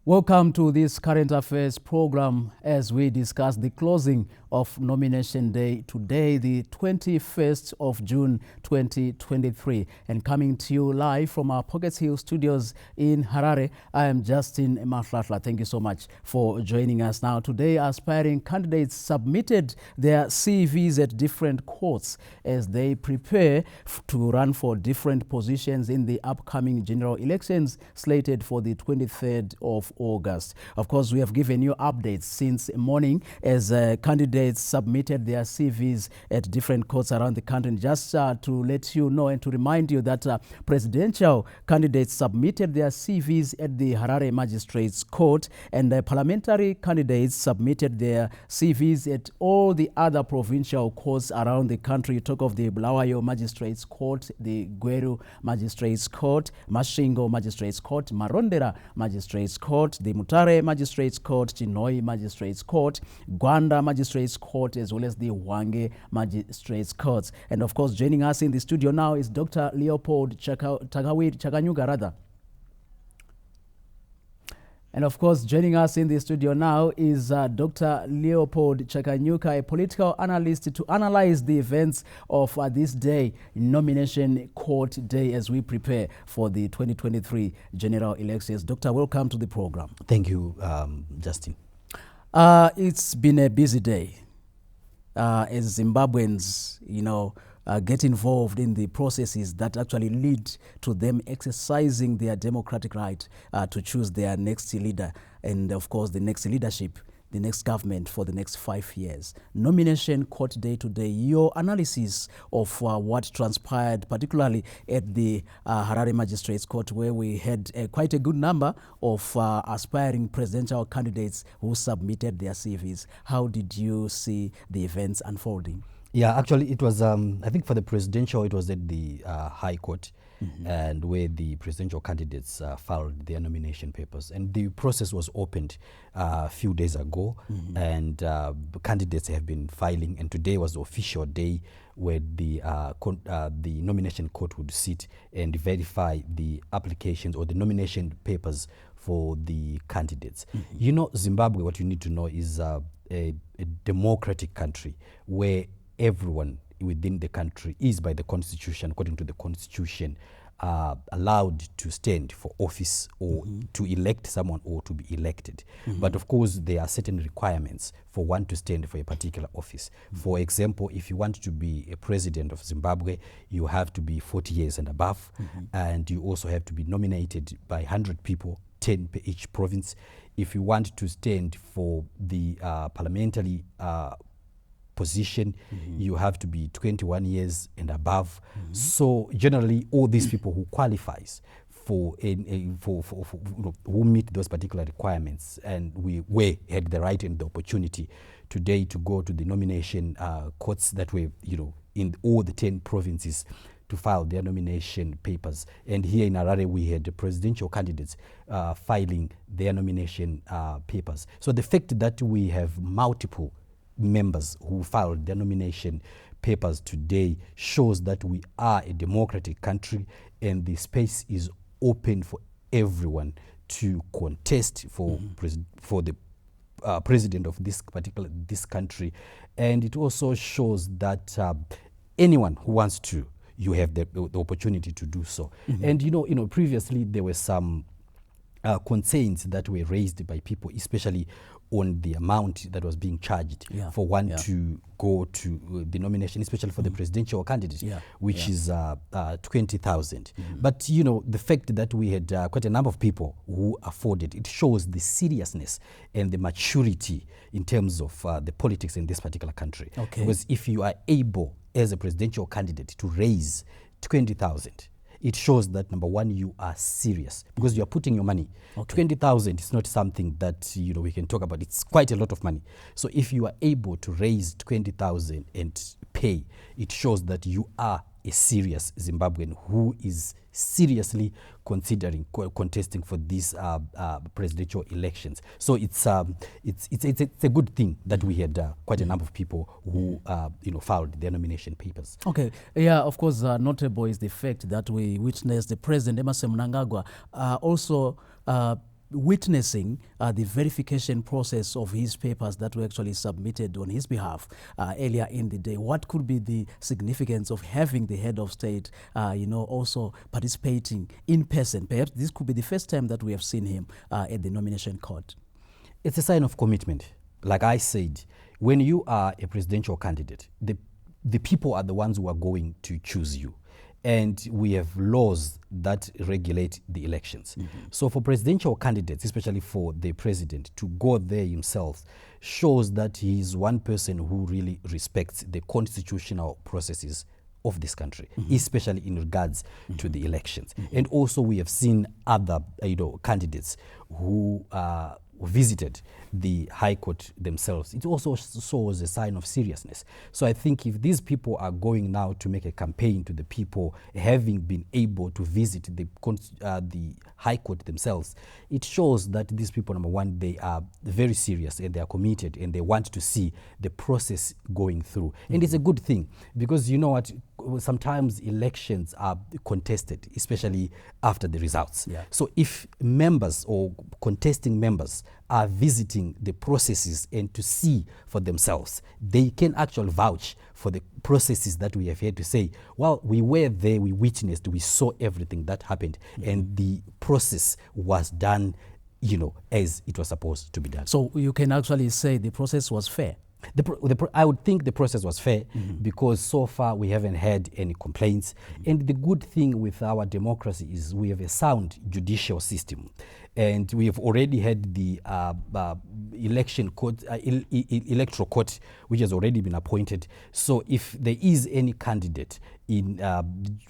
Welcome to this current affairs program as we discuss the closing of nomination day today, the 21st of June 2023. And coming to you live from our Pockets Hill studios in Harare, I am Justin Mahlahla. Thank you so much for joining us. Now, today, aspiring candidates submitted their CVs at different courts as they prepare to run for different positions in the upcoming general elections slated for the 23rd of August. Of course, we have given you updates since morning as candidates submitted their CVs at different courts around the country. And just to let you know and to remind you that presidential candidates submitted their CVs at the Harare Magistrates Court, and parliamentary candidates submitted their CVs at all the other provincial courts around the country. You talk of the Bulawayo Magistrates Court, the Gweru Magistrates Court, Mashingo Magistrates Court, Marondera Magistrates Court, the Mutare Magistrates Court, Chinoi Magistrates Court, Gwanda Magistrates Court, as well as the Wange Magistrates Courts. And of course, joining us in the studio now is Dr. Leopold Chakanyuka. And of course, joining us in the studio now is Dr. Leopold Chakanyuka, a political analyst, to analyze the events of this day, nomination court day, as we prepare for the 2023 general elections. Doctor, welcome to the program. Thank you, Justin. It's been a busy day as Zimbabweans, get involved in the processes that actually lead to them exercising their democratic right to choose their next leader and, of course, the next leadership, the next government for the next 5 years. Nomination court day today, your analysis of what transpired, particularly at the Harare Magistrates Court, where we had quite a good number of aspiring presidential candidates who submitted their CVs. How did you see the events unfolding? Yeah, actually, it was, I think for the presidential, it was at the High Court, and where the presidential candidates filed their nomination papers. And the process was opened a few days ago, and the candidates have been filing. And today was the official day where the nomination court would sit and verify the applications or the nomination papers for the candidates. Zimbabwe, what you need to know, is a democratic country where everyone within the country is, by the constitution, according to the constitution, allowed to stand for office or to elect someone or to be elected. But of course, there are certain requirements for one to stand for a particular office. For example, if you want to be a president of Zimbabwe, you have to be 40 years and above, and you also have to be nominated by 100 people, 10 per each province. If you want to stand for the parliamentary position, you have to be 21 years and above. So generally, all these people who qualifies for who meet those particular requirements, and we had the right and the opportunity today to go to the nomination courts that were in all the 10 provinces to file their nomination papers. And here in Harare, we had the presidential candidates filing their nomination papers. So the fact that we have multiple members who filed their nomination papers today shows that we are a democratic country, and the space is open for everyone to contest for the president of this country. And it also shows that anyone who wants to, you have the opportunity to do so. And previously there were some concerns that were raised by people, especially on the amount that was being charged for one to go to the nomination, especially for the presidential candidate, which is 20,000. But the fact that we had quite a number of people who afforded it shows the seriousness and the maturity in terms of the politics in this particular country. Because if you are able, as a presidential candidate, to raise 20,000, it shows that, number one, you are serious because you are putting your money. 20,000 is not something that we can talk about. It's quite a lot of money. So if you are able to raise 20,000 and pay, it shows that you are a serious Zimbabwean who is seriously considering contesting for these presidential elections. So it's a good thing that we had quite a number of people who filed their nomination papers. Okay, yeah, of course, notable is the fact that we witnessed the President Emmerson Mnangagwa also witnessing the verification process of his papers that were actually submitted on his behalf earlier in the day. What could be the significance of having the head of state, also participating in person? Perhaps this could be the first time that we have seen him at the nomination court. It's a sign of commitment. Like I said, when you are a presidential candidate, the people are the ones who are going to choose you. And we have laws that regulate the elections. So for presidential candidates, especially for the president, to go there himself shows that he is one person who really respects the constitutional processes of this country, especially in regards to the elections. And also we have seen other candidates who visited the High Court themselves. It also shows a sign of seriousness. So I think if these people are going now to make a campaign to the people, having been able to visit the High Court themselves, it shows that these people, number one, they are very serious and they are committed and they want to see the process going through. And it's a good thing because you know what, sometimes elections are contested, especially after the results. So if members or contesting members are visiting the processes and to see for themselves, they can actually vouch for the processes that we have had to say, well, we were there, we witnessed, we saw everything that happened, and the process was done, as it was supposed to be done. So you can actually say the process was fair? I would think the process was fair because so far we haven't had any complaints. And the good thing with our democracy is we have a sound judicial system. And we have already had the election court, electoral court, which has already been appointed. So if there is any candidate in,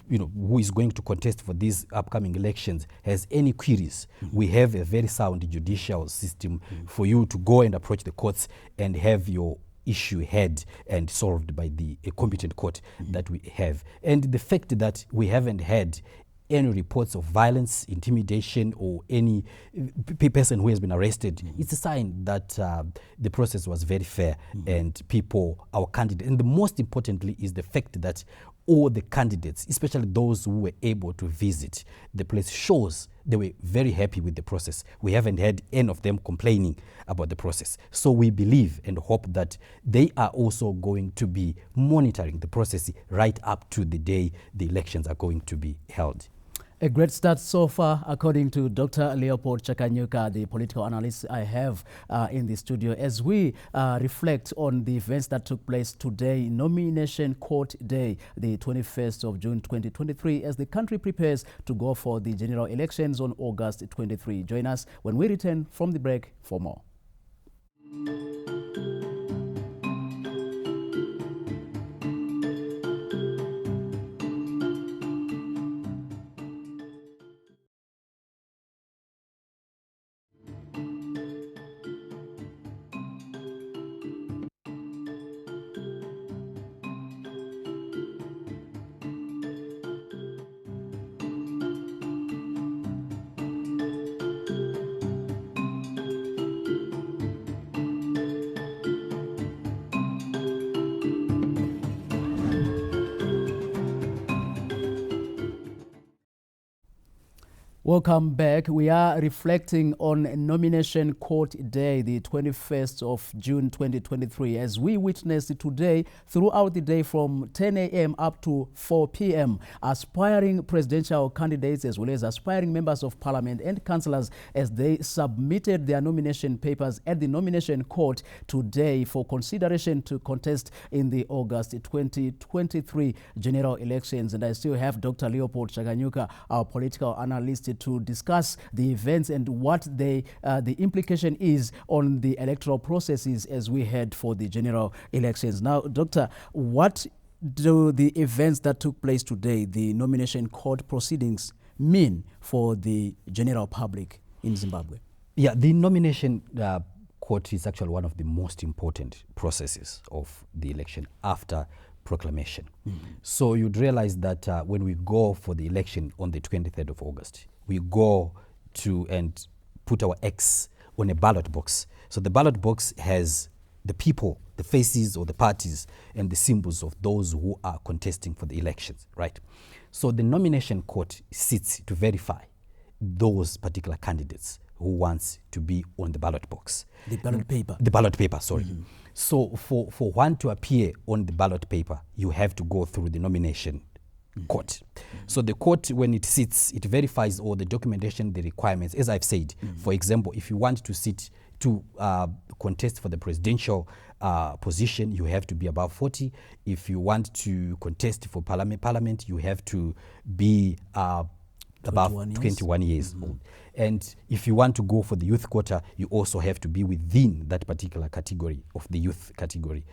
who is going to contest for these upcoming elections, has any queries, we have a very sound judicial system for you to go and approach the courts and have your issue heard and solved by the competent court that we have. And the fact that we haven't had any reports of violence, intimidation, or any person who has been arrested, it's a sign that the process was very fair and people, our candidates, and the most importantly is the fact that all the candidates, especially those who were able to visit the place, shows they were very happy with the process. We haven't had any of them complaining about the process. So we believe and hope that they are also going to be monitoring the process right up to the day the elections are going to be held. A great start so far, according to Dr. Leopold Chakanyuka, the political analyst I have in the studio, as we reflect on the events that took place today, Nomination Court Day, the 21st of June 2023, as the country prepares to go for the general elections on August 23. Join us when we return from the break for more. Welcome back. We are reflecting on Nomination Court Day, the 21st of June 2023, as we witnessed today throughout the day from 10 a.m. up to 4 p.m. aspiring presidential candidates as well as aspiring members of parliament and councillors as they submitted their nomination papers at the nomination court today for consideration to contest in the August 2023 general elections. And I still have Dr. Leopold Chakanyuka, our political analyst, to discuss the events and what the implication is on the electoral processes as we head for the general elections. Now, Doctor, what do the events that took place today, the nomination court proceedings, mean for the general public in Zimbabwe? Yeah, the nomination court is actually one of the most important processes of the election after proclamation. So you'd realize that when we go for the election on the 23rd of August, we go to and put our X on a ballot box. So the ballot box has the people, the faces or the parties and the symbols of those who are contesting for the elections, right? So the nomination court sits to verify those particular candidates who wants to be on the ballot box. The ballot paper. The ballot paper, sorry. So for one to appear on the ballot paper, you have to go through the nomination court. So the court, when it sits, it verifies all the documentation, the requirements. As I've said, for example, if you want to sit to contest for the presidential position, you have to be above 40. If you want to contest for parliament, you have to be above 21 years old. And if you want to go for the youth quota, you also have to be within that particular category of the youth category.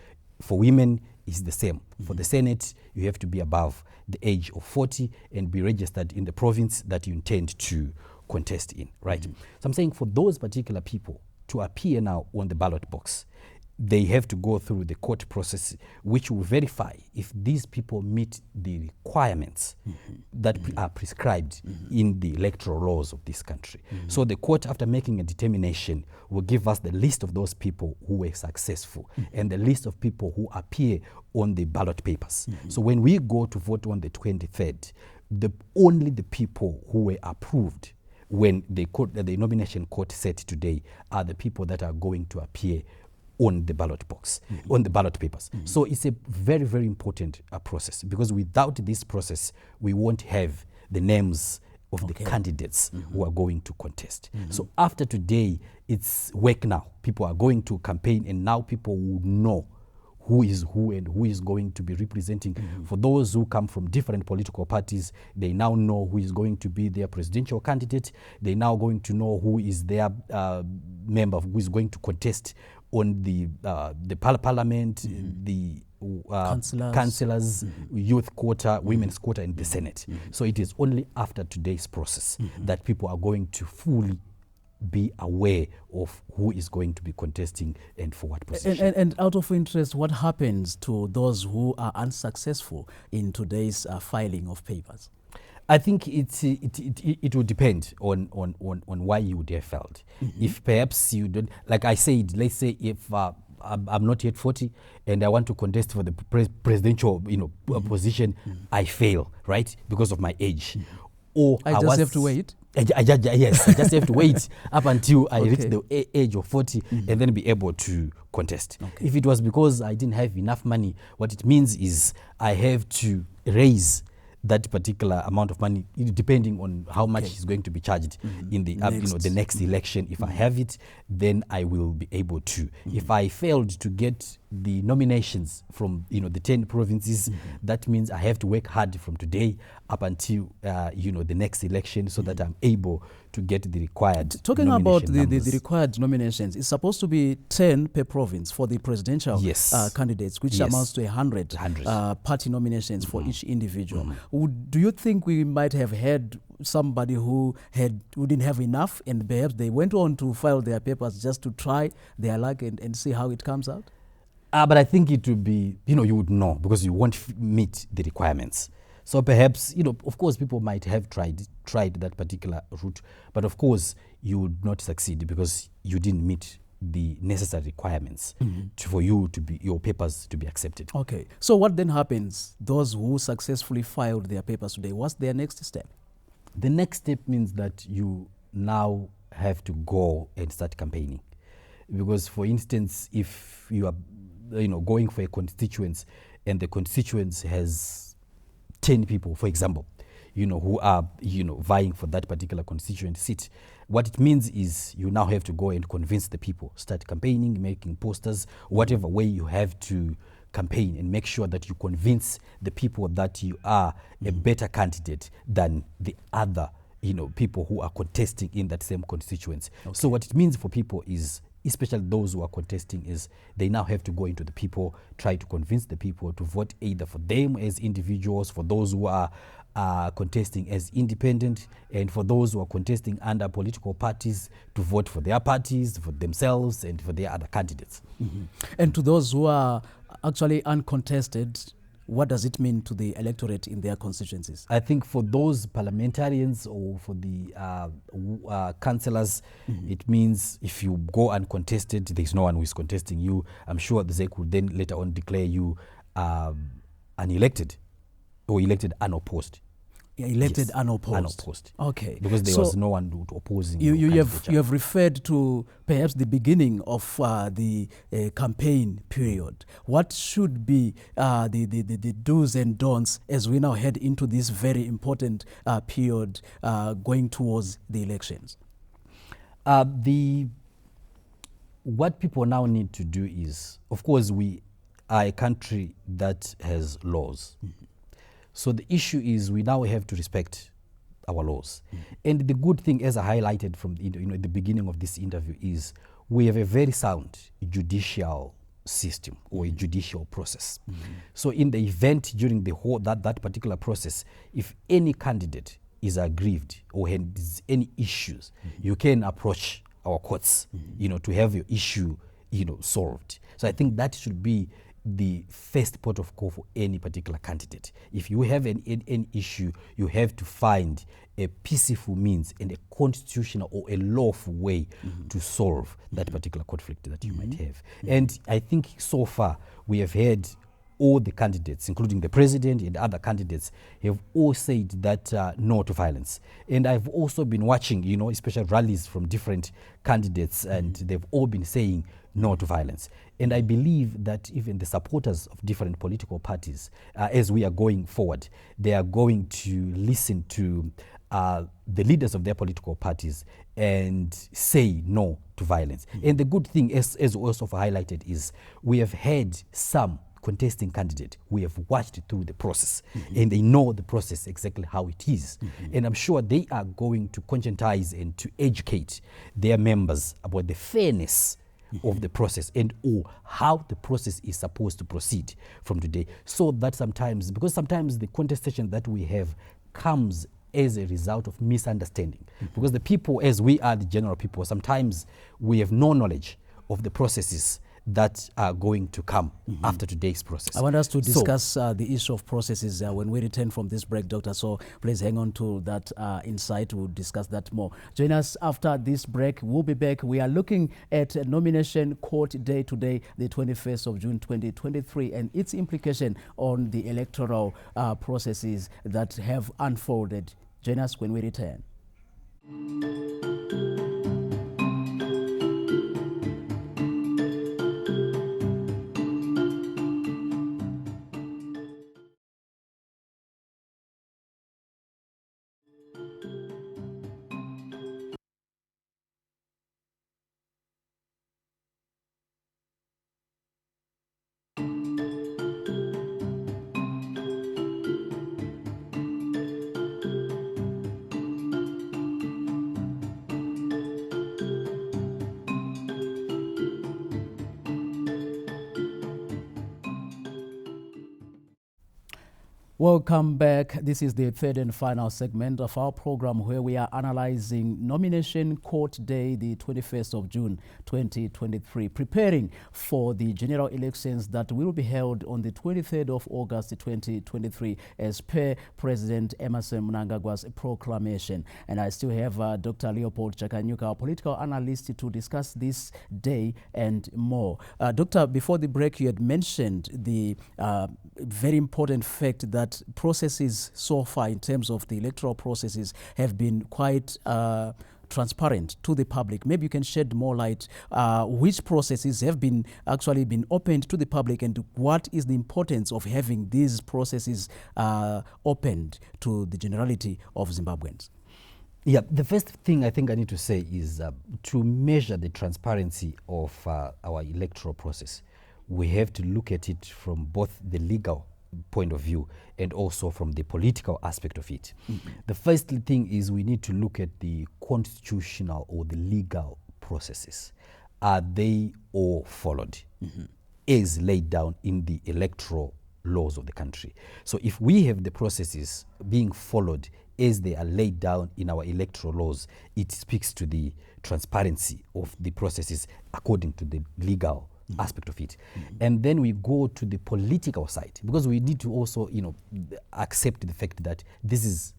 For women, it's the same. For the Senate, you have to be above the age of 40 and be registered in the province that you intend to contest in, right? So I'm saying for those particular people to appear now on the ballot box, they have to go through the court process, which will verify if these people meet the requirements that are prescribed in the electoral laws of this country. So the court, after making a determination, will give us the list of those people who were successful and the list of people who appear on the ballot papers. So when we go to vote on the 23rd, only the people who were approved when the nomination court said today are the people that are going to appear on the ballot box, on the ballot papers. So it's a very, very important process, because without this process, we won't have the names of the candidates who are going to contest. So after today, it's work now. People are going to campaign, and now people will know who is who and who is going to be representing. For those who come from different political parties, they now know who is going to be their presidential candidate. They now going to know who is their member who is going to contest on the parliament, the councillors, youth quota, women's quota, and the Senate. So it is only after today's process that people are going to fully be aware of who is going to be contesting and for what position. And out of interest, what happens to those who are unsuccessful in today's filing of papers? I think it would depend on why you would have failed. If perhaps you don't, like I said, let's say if I'm not yet 40 and I want to contest for the presidential position, I fail, right, because of my age. Or I just have to wait. Yes, I just have to wait up until I reach the age of 40 and then be able to contest. If it was because I didn't have enough money, what it means is I have to raise that particular amount of money, depending on how much is going to be charged in the the next election. If I have it, then I will be able to. If I failed to get the nominations from the 10 provinces, that means I have to work hard from today up until the next election, so that I'm able to get the required Talking about the required nominations, it's supposed to be 10 per province for the presidential candidates, which amounts to 100 party nominations for each individual. Do you think we might have had somebody who didn't have enough, and perhaps they went on to file their papers just to try their luck and see how it comes out? But I think it would be, you would know, because you won't meet the requirements. So perhaps, of course, people might have tried that particular route, but of course, you would not succeed because you didn't meet the necessary requirements for your papers to be accepted. Okay. So what then happens? Those who successfully filed their papers today, what's their next step? The next step means that you now have to go and start campaigning. Because, for instance, if you are going for a constituency and the constituency has 10 people, for example, who are, vying for that particular constituent seat, what it means is you now have to go and convince the people, start campaigning, making posters, whatever way you have to campaign, and make sure that you convince the people that you are a better candidate than the other, people who are contesting in that same constituency. So what it means for people is, especially those who are contesting, is they now have to go into the people, try to convince the people to vote either for them as individuals, for those who are contesting as independent, and for those who are contesting under political parties, to vote for their parties, for themselves, and for their other candidates. And to those who are actually uncontested, what does it mean to the electorate in their constituencies? I think for those parliamentarians or for the councillors, it means if you go uncontested, there's no one who is contesting you. I'm sure the ZEC will then later on declare you unelected or elected unopposed. Elected Yes, unopposed. Unopposed. Okay. Because there So was no one opposing. you have referred to perhaps the beginning of the campaign period. What should be the do's and don'ts as we now head into this very important period going towards the elections? What people now need to do is, of course, we are a country that has laws. So the issue is we now have to respect our laws. And the good thing, as I highlighted from at the beginning of this interview, is we have a very sound judicial system or a judicial process. So in the event during the whole that particular process, if any candidate is aggrieved or has any issues, you can approach our courts, to have your issue, solved. So I think that should be the first port of call for any particular candidate. If you have an issue, you have to find a peaceful means and a constitutional or a lawful way to solve that particular conflict that you might have. And I think so far we have had all the candidates, including the president and other candidates, have all said that no to violence. And I've also been watching, especially rallies from different candidates, and they've all been saying no to violence. And I believe that even the supporters of different political parties, as we are going forward, they are going to listen to the leaders of their political parties and say no to violence. And the good thing, as also highlighted, is we have had some contesting candidate who have watched through the process and they know the process exactly how it is. And I'm sure they are going to conscientize and to educate their members about the fairness of the process and how the process is supposed to proceed from today. So that because sometimes the contestation that we have comes as a result of misunderstanding. Because the people, as we are the general people, sometimes we have no knowledge of the processes that are going to come after today's process. I want us to discuss the issue of processes when we return from this break, Doctor. So please hang on to that insight. We'll discuss that more. Join us after this break. We'll be back. We are looking at Nomination Court Day today, the 21st of June 2023, and its implication on the electoral processes that have unfolded. Join us when we return. Welcome back. This is the third and final segment of our program where we are analyzing Nomination Court Day, the 21st of June 2023, preparing for the general elections that will be held on the 23rd of August 2023 as per President Emmerson Mnangagwa's proclamation. And I still have Dr. Leopold Chakanyuka, our political analyst, to discuss this day and more. Doctor, before the break, you had mentioned the very important fact that processes so far in terms of the electoral processes have been quite transparent to the public. Maybe you can shed more light which processes have been opened to the public and what is the importance of having these processes opened to the generality of Zimbabweans. Yeah, the first thing I think I need to say is to measure the transparency of our electoral process, we have to look at it from both the legal point of view and also from the political aspect of it. The first thing is we need to look at the constitutional or the legal processes. Are they all followed as laid down in the electoral laws of the country? So if we have the processes being followed as they are laid down in our electoral laws, it speaks to the transparency of the processes according to the legal aspect of it. And then we go to the political side, because we need to also, accept the fact that this is,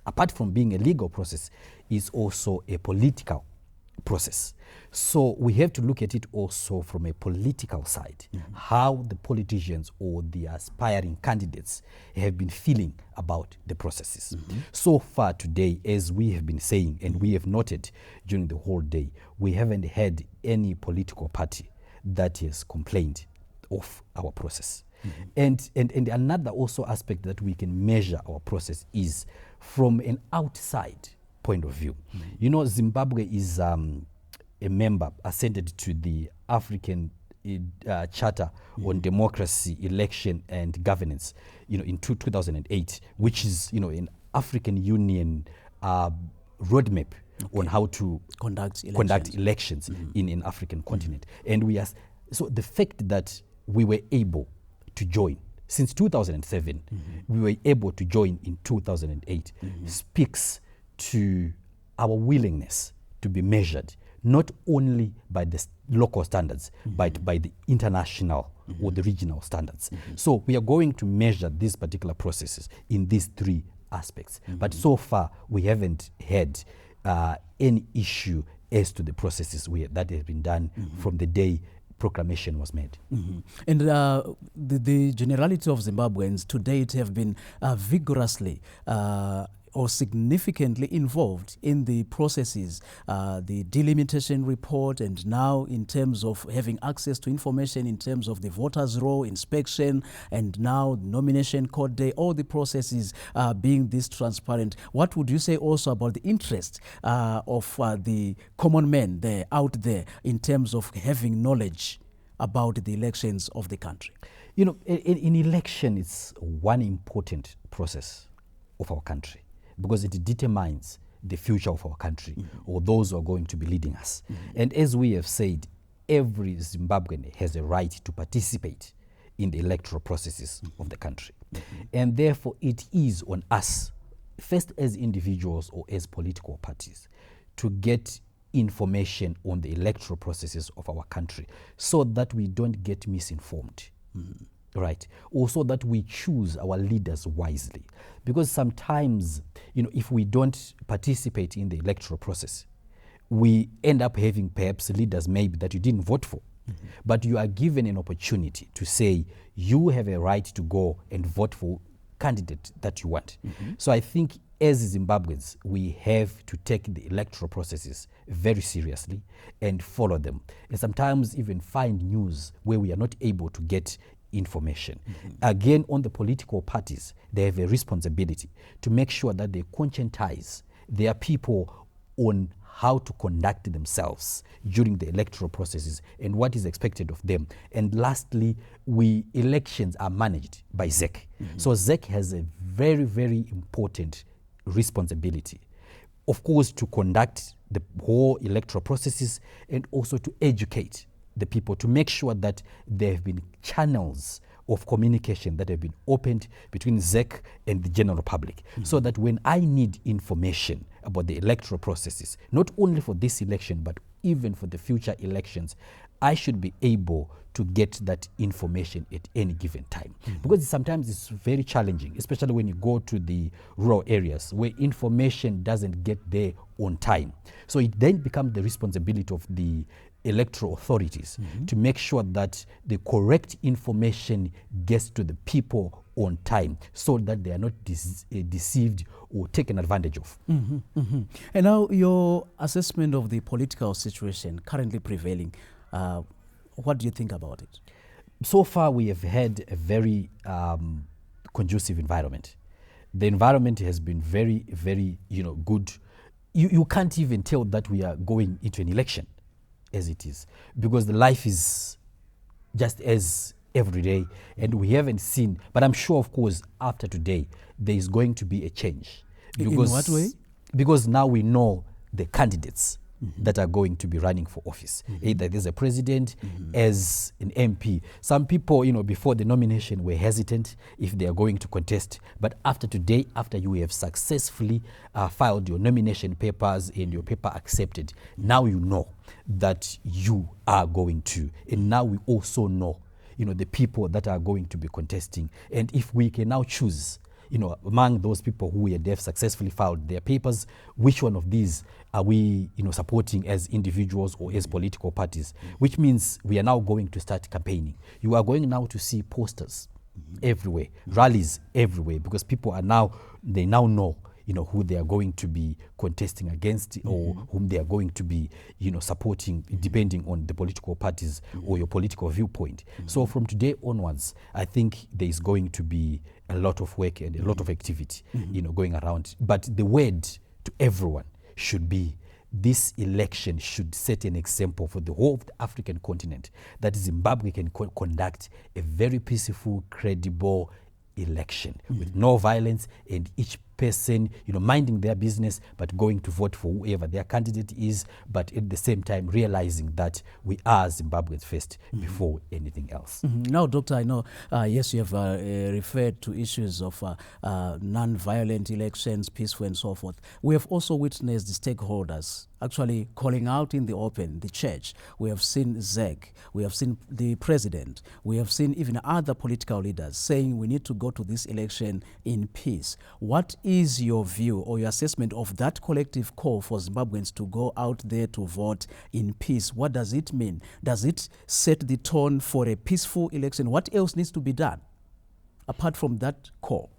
apart from being a legal process, is also a political process. So we have to look at it also from a political side, how the politicians or the aspiring candidates have been feeling about the processes. So far today, as we have been saying, and we have noted during the whole day, we haven't had any political party that has complained of our process. And another also aspect that we can measure our process is from an outside point of view. You know, Zimbabwe is a member ascended to the African Charter on Democracy, Election and Governance, you know, in 2008, which is, you know, an African Union roadmap on how to conduct elections in an African continent. And we are, so the fact that we were able to join since 2007, we were able to join in 2008, speaks to our willingness to be measured not only by the local standards, but by the international or the regional standards. So we are going to measure these particular processes in these three aspects. But so far, we haven't had any issue as to the processes that have been done from the day proclamation was made. And the generality of Zimbabweans to date have been vigorously or significantly involved in the processes, the delimitation report, and now in terms of having access to information in terms of the voters' roll, inspection, and now nomination court day, all the processes being this transparent. What would you say also about the interest of the common men there, out there, in terms of having knowledge about the elections of the country? You know, in election, it's one important process of our country, because it determines the future of our country or those who are going to be leading us. And as we have said, every Zimbabwean has a right to participate in the electoral processes of the country. And therefore, it is on us, first as individuals or as political parties, to get information on the electoral processes of our country so that we don't get misinformed. Right, also that we choose our leaders wisely, because sometimes, you know, if we don't participate in the electoral process, we end up having perhaps leaders maybe that you didn't vote for, but you are given an opportunity to say you have a right to go and vote for candidate that you want. So I think as Zimbabweans, we have to take the electoral processes very seriously and follow them, and sometimes even find news where we are not able to get information. Again, on the political parties, they have a responsibility to make sure that they conscientize their people on how to conduct themselves during the electoral processes and what is expected of them. And lastly, elections are managed by ZEC. So ZEC has a very, very important responsibility, of course, to conduct the whole electoral processes and also to educate the people, to make sure that there have been channels of communication that have been opened between ZEC and the general public, so that when I need information about the electoral processes, not only for this election, but even for the future elections, I should be able to get that information at any given time. Because sometimes it's very challenging, especially when you go to the rural areas where information doesn't get there on time. So it then becomes the responsibility of the electoral authorities to make sure that the correct information gets to the people on time, so that they are not deceived or taken advantage of. And now your assessment of the political situation currently prevailing, what do you think about it? So far, we have had a very conducive environment. The environment has been very, very, good. You can't even tell that we are going into an election as it is, because the life is just as every day, and we haven't seen, but I'm sure, of course, after today, there is going to be a change. Because, in what way? Because now we know the candidates that are going to be running for office, either there's a president, as an MP. Some people, before the nomination were hesitant if they are going to contest, but after today, after you have successfully filed your nomination papers and your paper accepted, now you know that you are going to, and now we also know, the people that are going to be contesting, and if we can now choose, among those people who have successfully filed their papers, which one of these are we, supporting as individuals or as political parties, which means we are now going to start campaigning. You are going now to see posters everywhere, rallies everywhere, because people they now know who they are going to be contesting against or whom they are going to be, supporting, depending on the political parties or your political viewpoint. So from today onwards, I think there is going to be a lot of work and a lot of activity, going around. But the word to everyone should be, this election should set an example for the whole of the African continent, that Zimbabwe can conduct a very peaceful, credible election with no violence, and each person, minding their business, but going to vote for whoever their candidate is, but at the same time realizing that we are Zimbabweans first before anything else. Now, Doctor, I know, yes, you have referred to issues of non-violent elections, peaceful and so forth. We have also witnessed the stakeholders actually calling out in the open, the church. We have seen ZEC, we have seen the president, we have seen even other political leaders saying we need to go to this election in peace. What is your view or your assessment of that collective call for Zimbabweans to go out there to vote in peace? What does it mean? Does it set the tone for a peaceful election? What else needs to be done apart from that call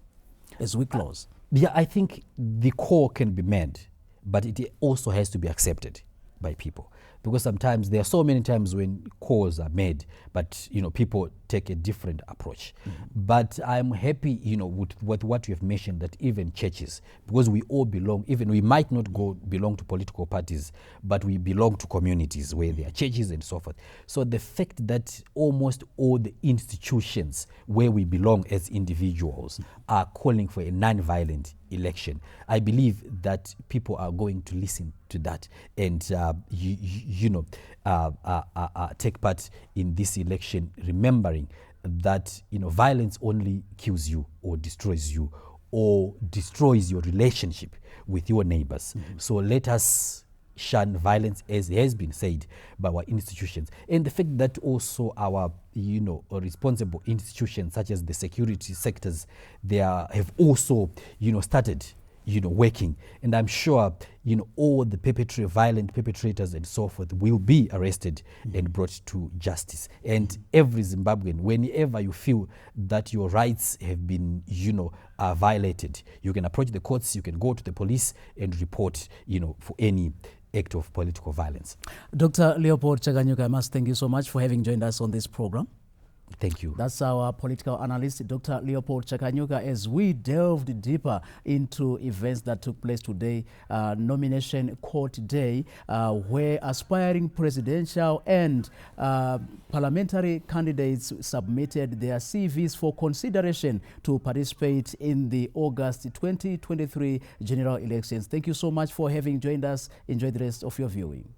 as we close? Yeah, I think the call can be made, but it also has to be accepted by people. Because sometimes there are so many times when calls are made, but people take a different approach. But I'm happy, with what you have mentioned, that even churches, because we all belong, even we might not belong to political parties, but we belong to communities where there are churches and so forth. So the fact that almost all the institutions where we belong as individuals are calling for a non-violent election, I believe that people are going to listen to that and take part in this election, remembering that violence only kills you or destroys you or destroys your relationship with your neighbors. So let us shun violence, as has been said by our institutions, and the fact that also our responsible institutions such as the security sectors, they have also started working, and I'm sure all the violent perpetrators and so forth will be arrested and brought to justice. And every Zimbabwean, whenever you feel that your rights have been violated, you can approach the courts, you can go to the police and report for any act of political violence. Dr. Leopold Chakanyuka, I must thank you so much for having joined us on this program. Thank you. That's our political analyst, Dr. Leopold Chakanyuka, as we delved deeper into events that took place today, nomination court day, where aspiring presidential and parliamentary candidates submitted their CVs for consideration to participate in the August 2023 general elections. Thank you so much for having joined us. Enjoy the rest of your viewing.